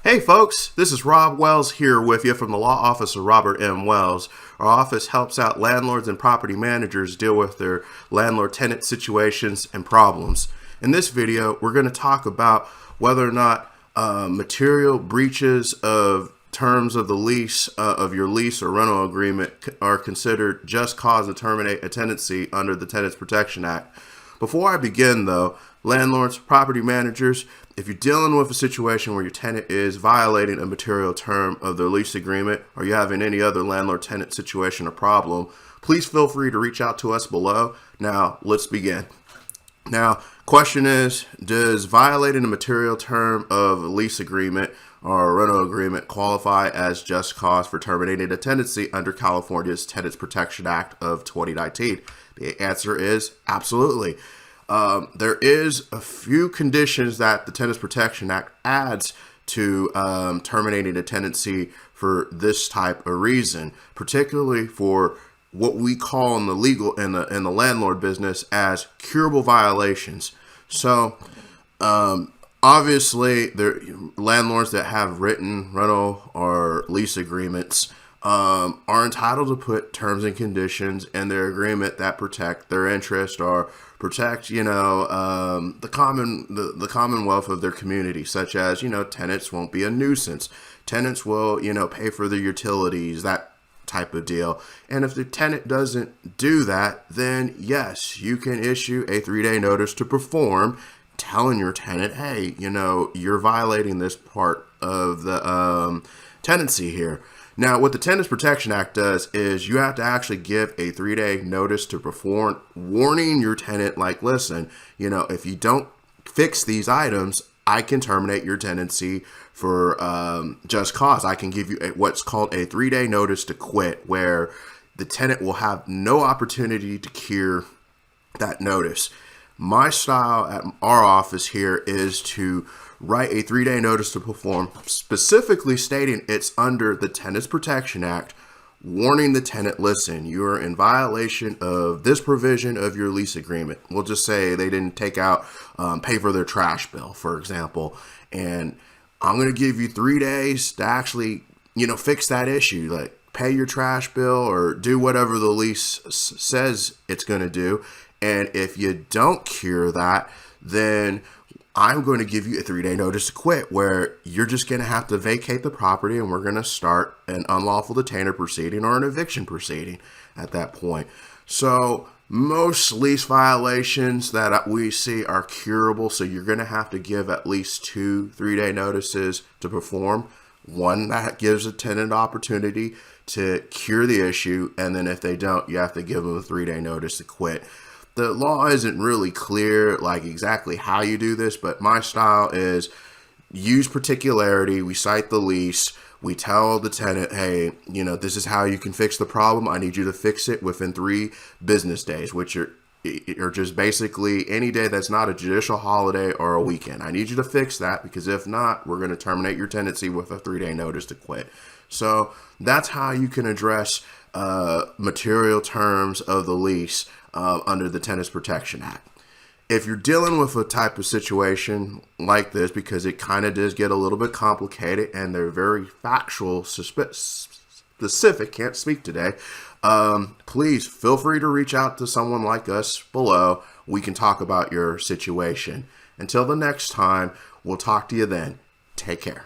Hey folks, this is Rob Wells here with you from the law office of Robert M. Wells. Our office helps out landlords and property managers deal with their landlord-tenant situations and problems. In this video, we're going to talk about whether or not material breaches of terms of the lease, of your lease or rental agreement are considered just cause to terminate a tenancy under the Tenant Protection Act. Before I begin though, landlords, property managers, if you're dealing with a situation where your tenant is violating a material term of their lease agreement, or you're having any other landlord-tenant situation or problem, please feel free to reach out to us below. Now, let's begin. Now, question is, does violating a material term of a lease agreement or a rental agreement qualify as just cause for terminating a tenancy under California's Tenant Protection Act of 2019? The answer is absolutely. There is a few conditions that the Tenant Protection Act adds to terminating a tenancy for this type of reason, particularly for what we call in the legal in the landlord business as curable violations. So obviously, there landlords that have written rental or lease agreements are entitled to put terms and conditions in their agreement that protect their interest or protect, the commonwealth of their community, such as, tenants won't be a nuisance. Tenants will, pay for their utilities, that type of deal. And if the tenant doesn't do that, then yes, you can issue a 3-day notice to perform, telling your tenant, hey, you're violating this part of the tenancy here. Now, what the Tenant Protection Act does is you have to actually give a 3-day notice to perform, warning your tenant, like, listen, if you don't fix these items, I can terminate your tenancy for just cause. I can give you what's called a 3-day notice to quit, where the tenant will have no opportunity to cure that notice. My style at our office here is to write a 3-day notice to perform, specifically stating it's under the Tenant Protection Act, warning the tenant, listen, you're in violation of this provision of your lease agreement. We'll just say they didn't take out, pay for their trash bill, for example, and I'm going to give you 3 days to actually, fix that issue, like pay your trash bill or do whatever the lease says it's going to do. And if you don't cure that, then I'm going to give you a 3-day notice to quit, where you're just going to have to vacate the property and we're going to start an unlawful detainer proceeding or an eviction proceeding at that point. So most lease violations that we see are curable. So you're going to have to give at least 2 3-day notices to perform. One that gives a tenant opportunity to cure the issue. And then if they don't, you have to give them a 3-day notice to quit. The law isn't really clear, like exactly how you do this, but my style is use particularity. We cite the lease. We tell the tenant, hey, this is how you can fix the problem. I need you to fix it within 3 business days, which are just basically any day that's not a judicial holiday or a weekend. I need you to fix that, because if not, we're going to terminate your tenancy with a 3-day notice to quit. So that's how you can address material terms of the lease under the Tenant Protection Act. If you're dealing with a type of situation like this, because it kind of does get a little bit complicated and they're very factual, specific, can't speak today, please feel free to reach out to someone like us below. We can talk about your situation. Until the next time, we'll talk to you then. Take care.